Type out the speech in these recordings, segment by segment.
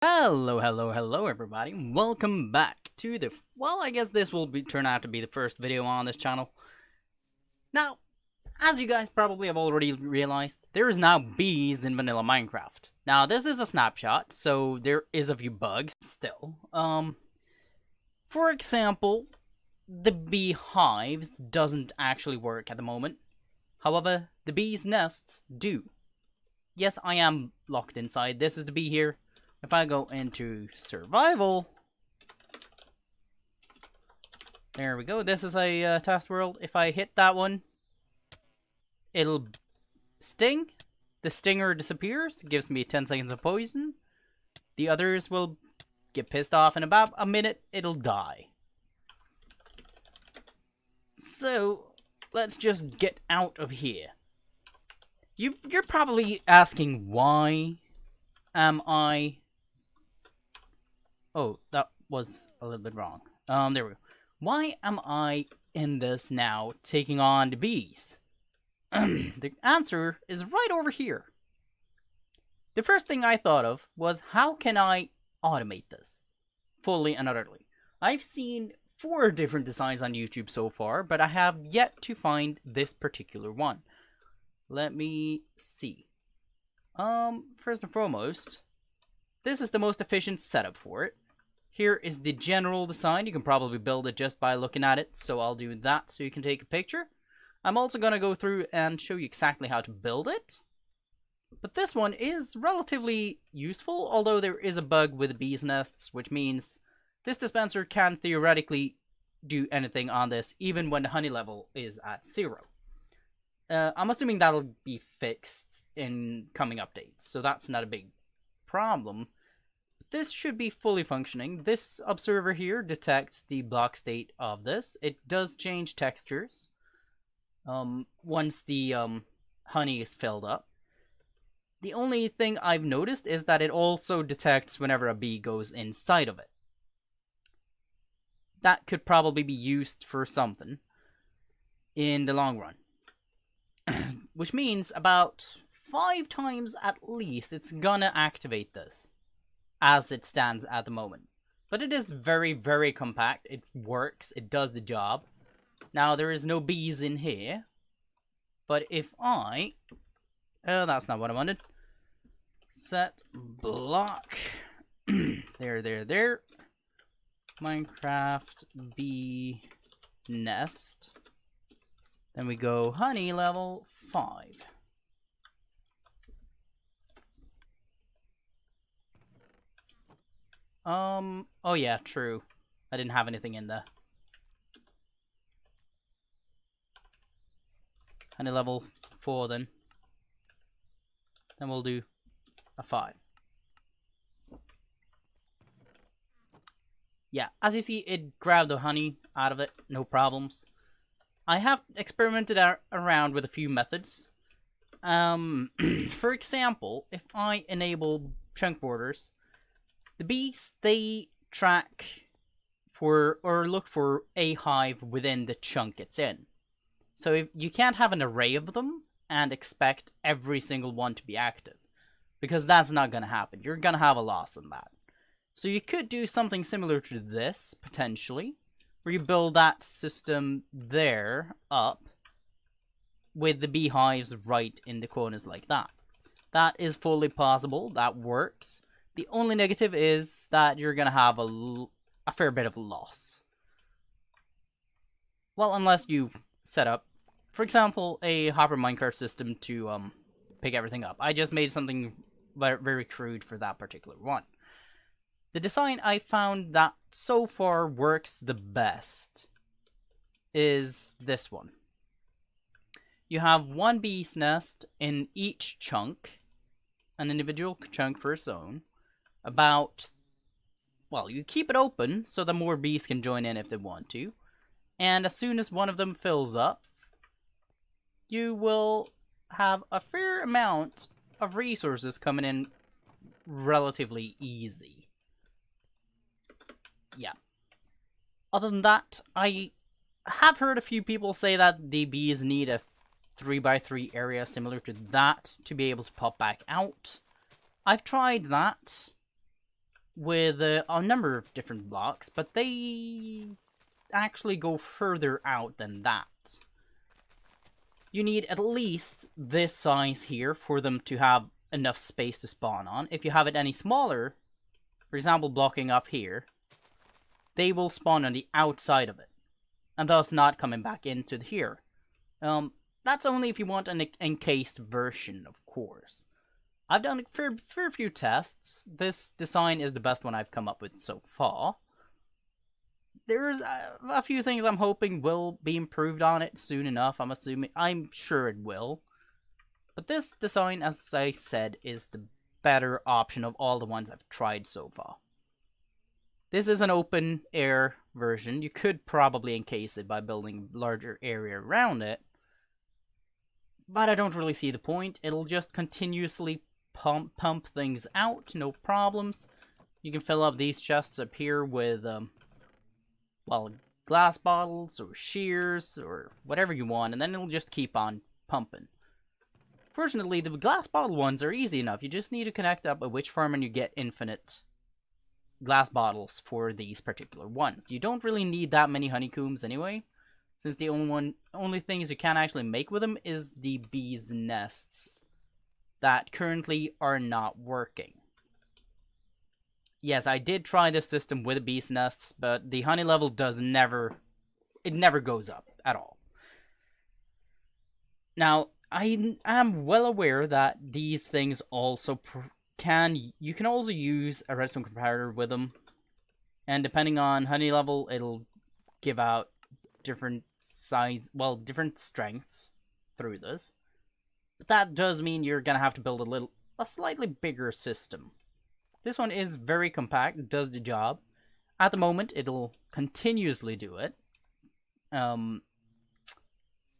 Hello everybody. Welcome back to I guess this will turn out to be the first video on this channel. Now, as you guys probably have already realized, there is now bees in vanilla Minecraft. Now, this is a snapshot, so there is a few bugs still. For example, the bee hives doesn't actually work at the moment. However, the bees' nests do. Yes, I am locked inside. This is the bee here. If I go into survival, there we go. This is a test world. If I hit that one, it'll sting. The stinger disappears. It gives me 10 seconds of poison. The others will get pissed off. In about a minute, it'll die. So, let's just get out of here. You're probably asking, why am I... Oh, that was a little bit wrong. There we go. Why am I in this now, taking on the bees? The answer is right over here. The first thing I thought of was, how can I automate this? Fully and utterly. I've seen 4 different designs on YouTube so far, but I have yet to find this particular one. Let me see. First and foremost, this is the most efficient setup for it. Here is the general design. You can probably build it just by looking at it, so I'll do that so you can take a picture. I'm also going to go through and show you exactly how to build it. But this one is relatively useful, although there is a bug with bees' nests, which means this dispenser can theoretically do anything on this, even when the honey level is at 0. I'm assuming that'll be fixed in coming updates, so that's not a big problem. This should be fully functioning. This observer here detects the block state of this. It does change textures once the honey is filled up. The only thing I've noticed is that it also detects whenever a bee goes inside of it. That could probably be used for something in the long run. Which means about 5 times at least it's gonna activate this, as it stands at the moment. But it is very, very compact. It works. It does the job. Now, there is no bees in here. But if I... Oh, that's not what I wanted. Set block. There. Minecraft bee nest. Then we go honey level 5. Oh yeah, true. I didn't have anything in there. Honey level 4 then. Then we'll do a 5. Yeah, as you see, it grabbed the honey out of it, no problems. I have experimented around with a few methods. For example, if I enable chunk borders, the bees, they track for, or look for a hive within the chunk it's in. So if you can't have an array of them and expect every single one to be active, because that's not going to happen. You're going to have a loss in that. So you could do something similar to this, potentially, where you build that system there up with the beehives right in the corners like that. That is fully possible. That works. The only negative is that you're going to have a fair bit of loss. Well, unless you set up, for example, a hopper minecart system to pick everything up. I just made something very crude for that particular one. The design I found that so far works the best is this one. You have one bee's nest in each chunk, an individual chunk for its own. Well, you keep it open so that more bees can join in if they want to. And as soon as one of them fills up, you will have a fair amount of resources coming in relatively easy. Yeah. Other than that, I have heard a few people say that the bees need a 3x3 area similar to that to be able to pop back out. I've tried that. with a number of different blocks, but they actually go further out than that. You need at least this size here for them to have enough space to spawn on. If you have it any smaller, for example blocking up here, they will spawn on the outside of it, and thus not coming back into here. That's only if you want an encased version, of course. I've done a fair few tests. This design is the best one I've come up with so far. There's a few things I'm hoping will be improved on it soon enough. I'm sure it will. But this design, as I said, is the better option of all the ones I've tried so far. This is an open air version. You could probably encase it by building a larger area around it, but I don't really see the point. It'll just continuously pump things out, no problems. You can fill up these chests up here with, well, glass bottles or shears or whatever you want, and then it'll just keep on pumping. Fortunately, the glass bottle ones are easy enough. You just need to connect up a witch farm and you get infinite glass bottles for these particular ones. You don't really need that many honeycombs anyway, since the only things you can actually make with them is the bees' nests that currently are not working. Yes, I did try this system with bees' nests, but the honey level never goes up at all. Now, I am well aware that these things also you can also use a redstone comparator with them, and depending on honey level, it'll give out different different strengths through this. But that does mean you're gonna have to build a slightly bigger system. This one is very compact, it does the job. At the moment, it'll continuously do it,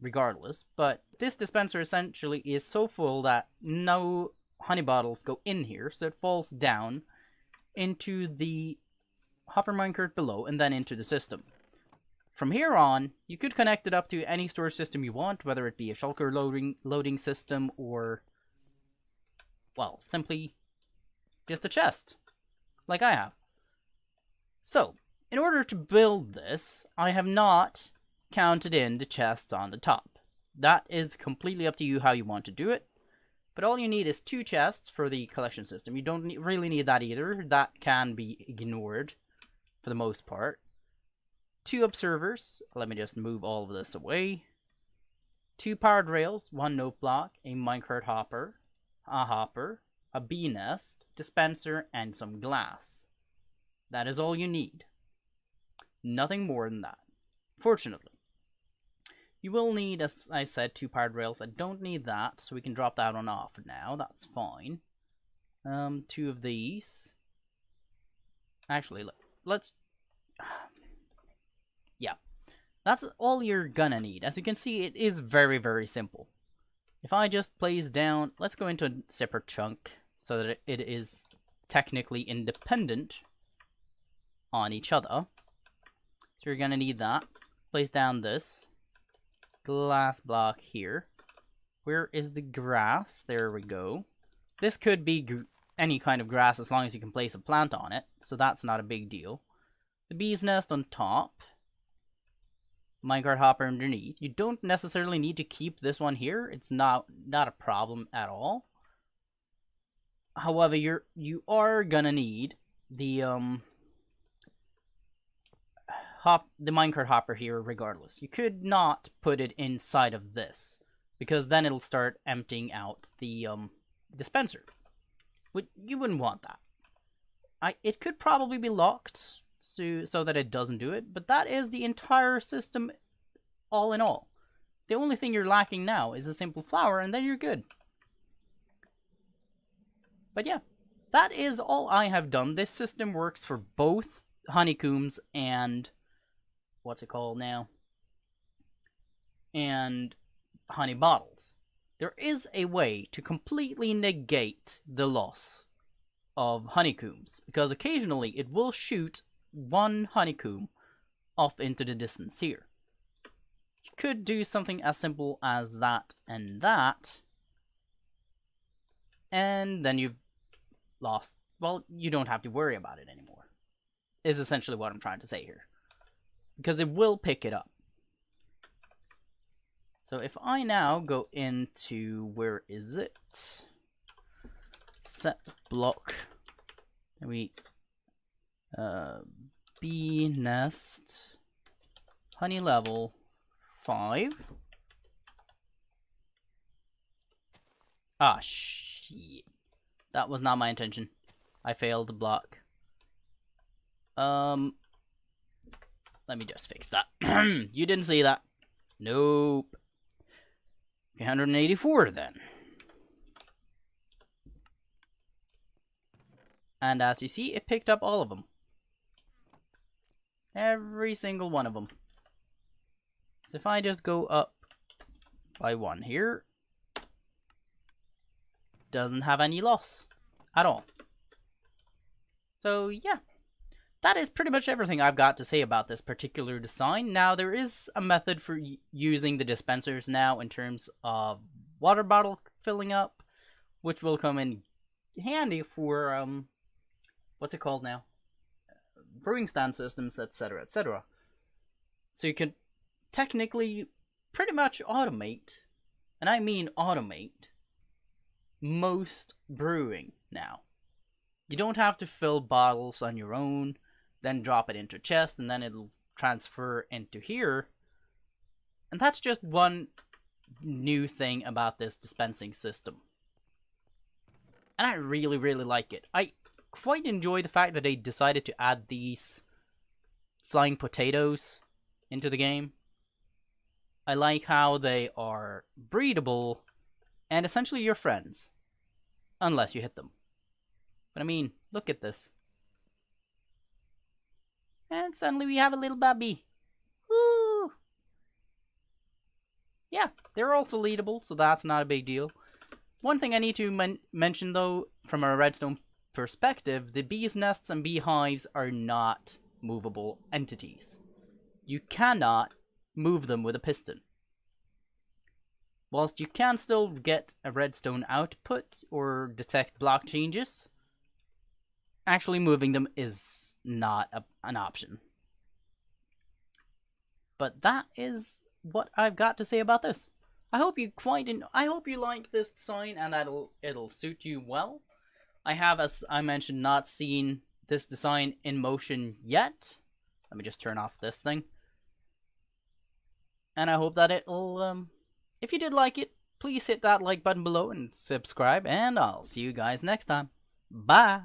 regardless. But this dispenser essentially is so full that no honey bottles go in here, so it falls down into the hopper minecart below and then into the system. From here on, you could connect it up to any storage system you want, whether it be a shulker loading system or, well, simply just a chest, like I have. So, in order to build this, I have not counted in the chests on the top. That is completely up to you how you want to do it. But all you need is 2 chests for the collection system. You don't really need that either. That can be ignored for the most part. 2 observers. Let me just move all of this away. 2 powered rails, 1 note block, a minecart hopper, a bee nest, dispenser, and some glass. That is all you need. Nothing more than that. Fortunately. You will need, as I said, 2 powered rails. I don't need that, so we can drop that one off for now. That's fine. 2 of these. Actually, let's... Yeah. That's all you're gonna need. As you can see, it is very, very simple. If I just place down... Let's go into a separate chunk so that it is technically independent on each other. So you're gonna need that. Place down this glass block here. Where is the grass? There we go. This could be any kind of grass as long as you can place a plant on it, so that's not a big deal. The bee's nest on top. Minecart hopper underneath. You don't necessarily need to keep this one here. It's not a problem at all. However, you are gonna need the minecart hopper here regardless. You could not put it inside of this, because then it'll start emptying out the dispenser. You wouldn't want that. It could probably be locked so that it doesn't do it, but that is the entire system all in all. The only thing you're lacking now is a simple flower, and then you're good. But yeah, that is all I have done. This system works for both honeycombs and... what's it called now? And honey bottles. There is a way to completely negate the loss of honeycombs, because occasionally it will shoot 1 honeycomb off into the distance here. You could do something as simple as that, and then you've lost well, you don't have to worry about it anymore. Is essentially what I'm trying to say here. Because it will pick it up. So if I now go into, where is it? Set block. And we bee nest honey level 5. Ah, shit. That was not my intention. I failed to block. Let me just fix that. You didn't see that. Nope. 184 then. And as you see, it picked up all of them. Every single one of them. So if I just go up by 1 here, doesn't have any loss at all. So yeah, that is pretty much everything I've got to say about this particular design. Now there is a method for using the dispensers now in terms of water bottle filling up, which will come in handy for what's it called now? Brewing stand systems, etc., etc. So you can technically pretty much automate, and I mean automate, most brewing now. You don't have to fill bottles on your own, then drop it into chest, and then it'll transfer into here. And that's just one new thing about this dispensing system. And I really, really like it. I quite enjoy the fact that they decided to add these flying potatoes into the game. I like how they are breedable and essentially your friends. Unless you hit them. But I mean, look at this. And suddenly we have a little baby. Woo! Yeah, they're also leadable, so that's not a big deal. One thing I need to mention though, from a redstone perspective, the bees' nests and beehives are not movable entities. You cannot move them with a piston. Whilst you can still get a redstone output or detect block changes, actually moving them is not an option. But that is what I've got to say about this. I hope you like this design and that it'll suit you well. I have, as I mentioned, not seen this design in motion yet. Let me just turn off this thing. And I hope that it'll, if you did like it, please hit that like button below and subscribe, and I'll see you guys next time. Bye!